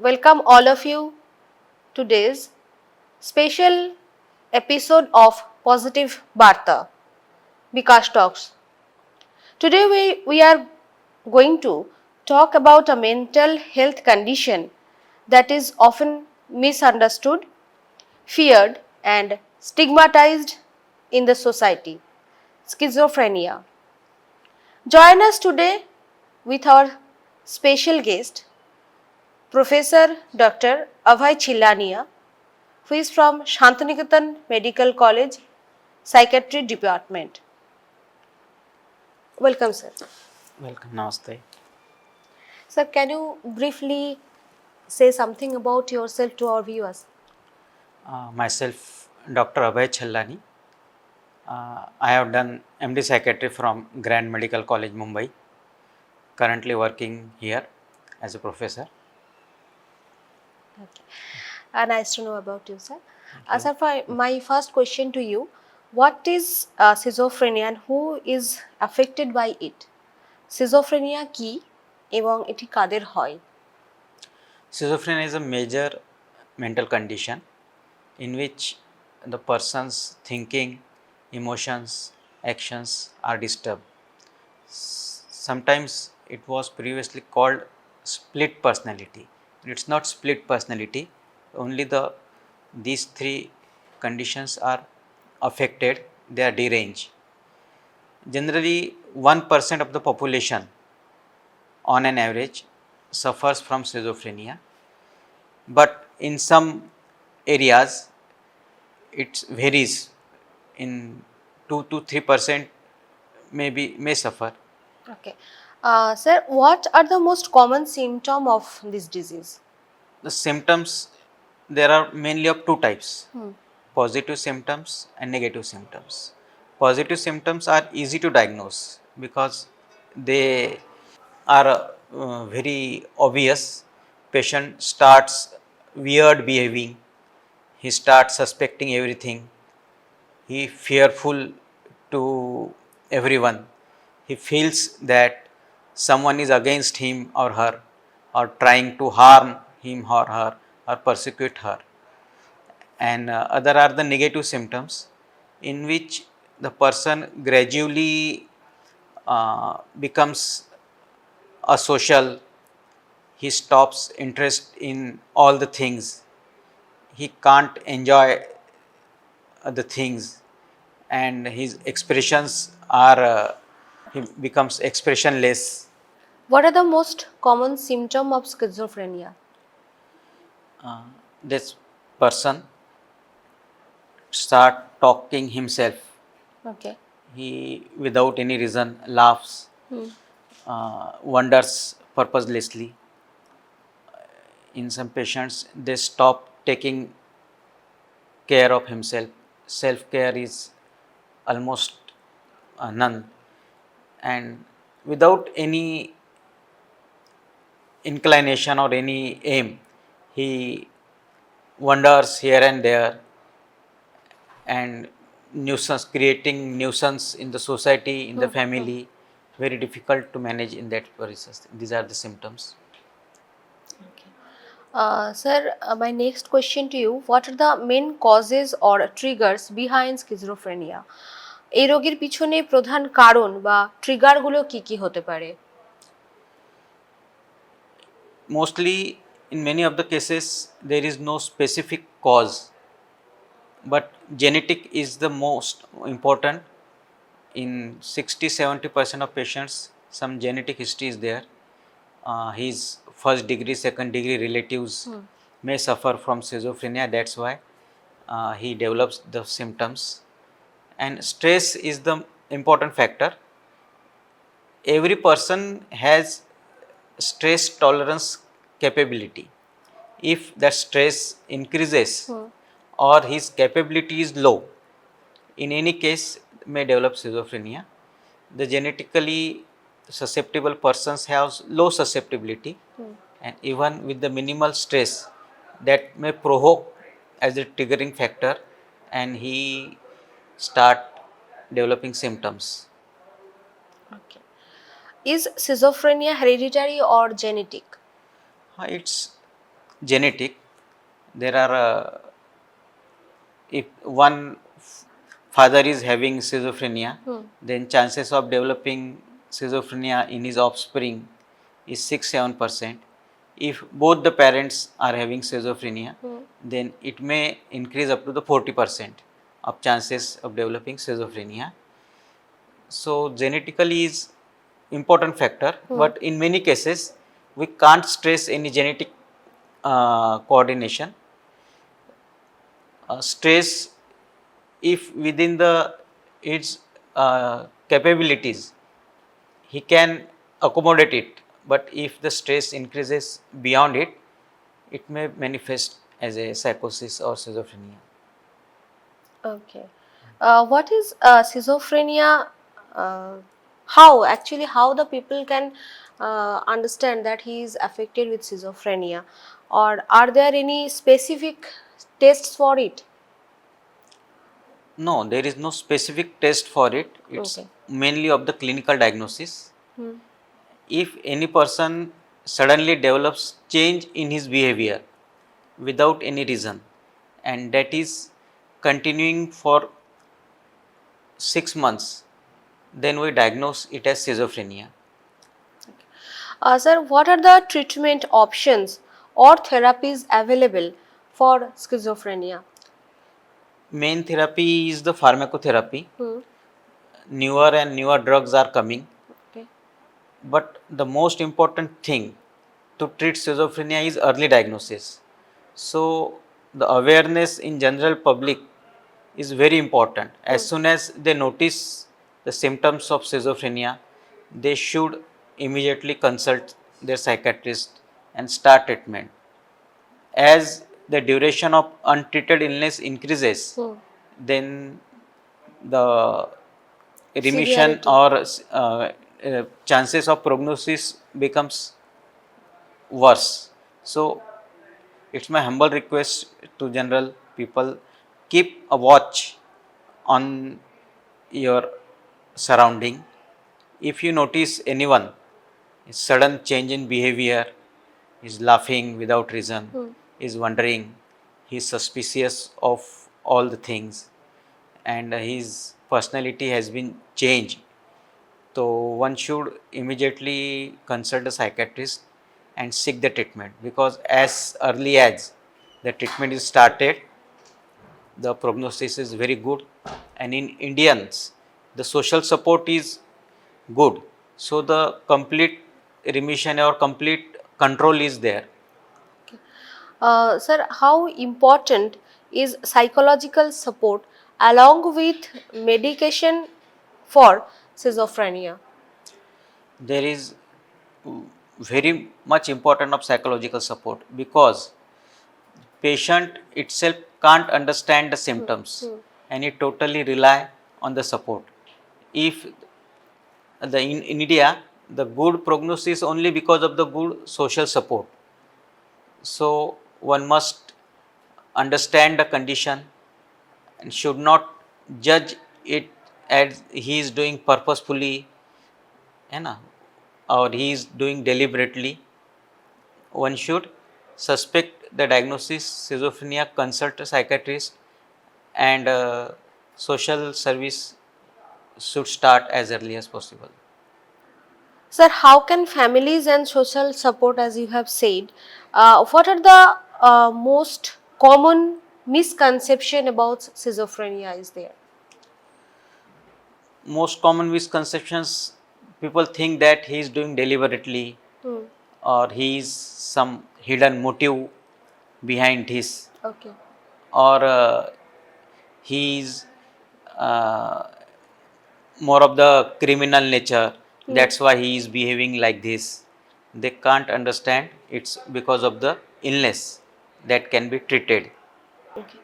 welcome all of you to today's special episode of Positive Barta, Bikash Talks. Today we are going to talk about a mental health condition that is often misunderstood, feared and stigmatized in the society, schizophrenia. Join us today with our special guest, Professor Dr. Abhay Chillania, who is from Shantiniketan Medical College, Psychiatry Department. Welcome, sir. Welcome, Namaste. Sir, can you briefly say something about yourself to our viewers? Myself, Dr. Abhay Challani. I have done MD Psychiatry from Grand Medical College, Mumbai. Currently working here as a professor. Okay. Nice to know about you, sir. you. Sir, my first question to you, what is schizophrenia and who is affected by it? Schizophrenia কি এবং এটি কাদের হয়? Schizophrenia is a major mental condition in which the person's thinking, emotions, actions are disturbed. Sometimes it was previously called split personality. It's not split personality, only these three conditions are affected, they are deranged. Generally 1% of the population on an average suffers from schizophrenia, but in some areas it varies. In 2 to 3% may suffer. Okay. Sir, what are the most common symptom of this disease? The symptoms, there are mainly of two types: positive symptoms and negative symptoms. Positive symptoms are easy to diagnose because they are very obvious. Patient starts weird behaving, he starts suspecting everything, he fearful to everyone, he feels that someone is against him or her, or trying to harm him or her, or persecute her. And other are the negative symptoms, in which the person gradually becomes asocial, he stops interest in all the things, he can't enjoy the things, and his expressions are he becomes expressionless. What are the most common symptom of schizophrenia? This person start talking himself, Okay. he without any reason laughs, wanders purposelessly. In some patients they stop taking care of himself, self care is almost none, and without any inclination or any aim, he wanders here and there and nuisance, creating nuisance in the society, in the family. Very difficult to manage in that process. These are the symptoms. Okay. Sir, my next question to you, what are the main causes or triggers behind schizophrenia? এই রোগের পিছনে প্রধান কারণ বা ট্রিগারগুলো কি কি হতে পারে? Mostly in many of the cases there is no specific cause, but genetic is the most important. In 60-70% of patients some genetic history is there. His first degree, second degree relatives may suffer from schizophrenia, that's why he develops the symptoms. And stress is the important factor. Every person has stress tolerance capability. If that stress increases or his capability is low, in any case may develop schizophrenia. The genetically susceptible persons have low susceptibility, and even with the minimal stress that may provoke as a triggering factor, and he start developing symptoms. Okay. Is schizophrenia hereditary or genetic? It's genetic. There are if one father is having schizophrenia, then chances of developing schizophrenia in his offspring is 6-7%. If both the parents are having schizophrenia, then it may increase up to the 40% of chances of developing schizophrenia. So genetically is important factor, but in many cases we can't stress any genetic coordination. Stress, if within the its capabilities, he can accommodate it. But if the stress increases beyond it, it may manifest as a psychosis or schizophrenia. Okay. What is schizophrenia? Uh, how the people can understand that he is affected with schizophrenia, or are there any specific tests for it? No, there is no specific test for it. It's Okay. mainly of the clinical diagnosis. Hmm. If any person suddenly develops change in his behavior without any reason, and that is continuing for 6 months, then we diagnose it as schizophrenia. Sir, what are the treatment options or therapies available for schizophrenia? Main therapy is the pharmacotherapy. Hmm. Newer and newer drugs are coming, Okay. but the most important thing to treat schizophrenia is early diagnosis. So the awareness in general public is very important. As soon as they notice the symptoms of schizophrenia, they should immediately consult their psychiatrist and start treatment. As the duration of untreated illness increases, Hmm. then the remission Severity. or chances of prognosis becomes worse. So it's my humble request to general people, keep a watch on your surrounding. If you notice anyone sudden change in behavior, is laughing without reason, Hmm. is wondering, he is suspicious of all the things, and his personality has been changed, so one should immediately consult a psychiatrist and seek the treatment, because as early as the treatment is started, the prognosis is very good, and in Indians the social support is good, so the complete remission or complete control is there. Sir, how important is psychological support along with medication for schizophrenia? There is very much important of psychological support, because patient itself can't understand the symptoms Hmm. and it totally rely on the support. If in India the good prognosis only because of the good social support, so one must understand the condition and should not judge it as he is doing purposefully, है ना, or he is doing deliberately. One should suspect the diagnosis schizophrenia, consult a psychiatrist, and social service should start as early as possible. Sir, how can families and social support, as you have said, what are the most common misconception about schizophrenia is there? Most common misconceptions, people think that he is doing deliberately, Hmm. or he is some hidden motive behind his, Okay. or he is uh, more of the criminal nature, Hmm. that's why he is behaving like this. They can't understand it's because of the illness that can be treated. Okay.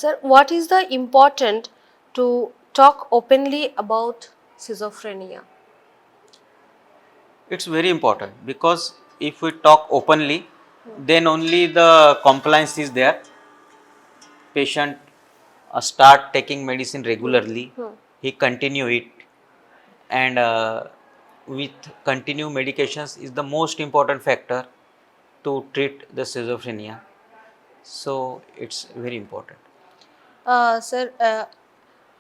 Sir, what is the important to talk openly about schizophrenia? It's very important, because if we talk openly, then only the compliance is there. Patient start taking medicine Hmm. regularly, Hmm. he continue it, and with continue medications is the most important factor. to treat the schizophrenia. So it's very important. Sir,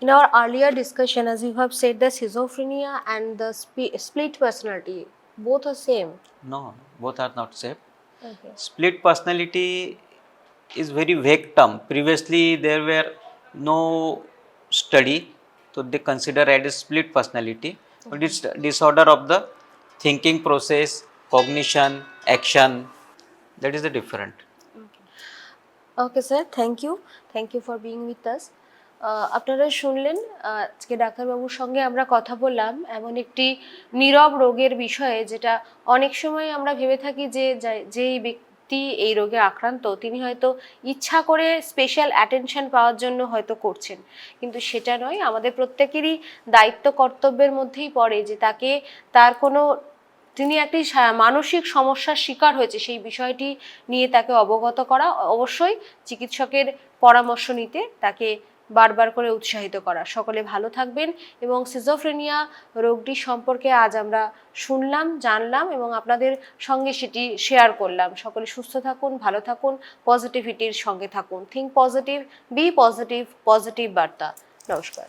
in our earlier discussion, as you have said, the schizophrenia and the split personality both are same. No, both are not safe. Okay. Split personality is very vague term. Previously there were no study, so they consider it as split personality, but it's disorder of the thinking process, cognition, action. That is the different. Okay sir, thank you for being with us. আপনারা শুনলেন, আজকে ডাক্তারবাবুর সঙ্গে আমরা কথা বললাম এমন একটি নীরব রোগের বিষয়ে, যেটা অনেক সময় আমরা ভেবে থাকি যে যেই ব্যক্তি এই রোগে আক্রান্ত তিনি হয়তো ইচ্ছা করে স্পেশাল অ্যাটেনশন পাওয়ার জন্য হয়তো করছেন, কিন্তু সেটা নয়। আমাদের প্রত্যেকেরই দায়িত্ব কর্তব্যের মধ্যেই পড়ে যে তাকে তার কোনো তিনি একটি মানসিক সমস্যার শিকার হয়েছে সেই বিষয়টি নিয়ে তাকে অবগত করা, অবশ্যই চিকিৎসকের পরামর্শ নিতে তাকে বারবার করে উৎসাহিত করা। সকলে ভালো থাকবেন এবং সিজোফ্রেনিয়া রোগটি সম্পর্কে আজ আমরা শুনলাম, জানলাম এবং আপনাদের সঙ্গে সেটি শেয়ার করলাম। সকলে সুস্থ থাকুন, ভালো থাকুন, পজিটিভিটির সঙ্গে থাকুন। Think positive, be positive, positive বার্তা। নমস্কার।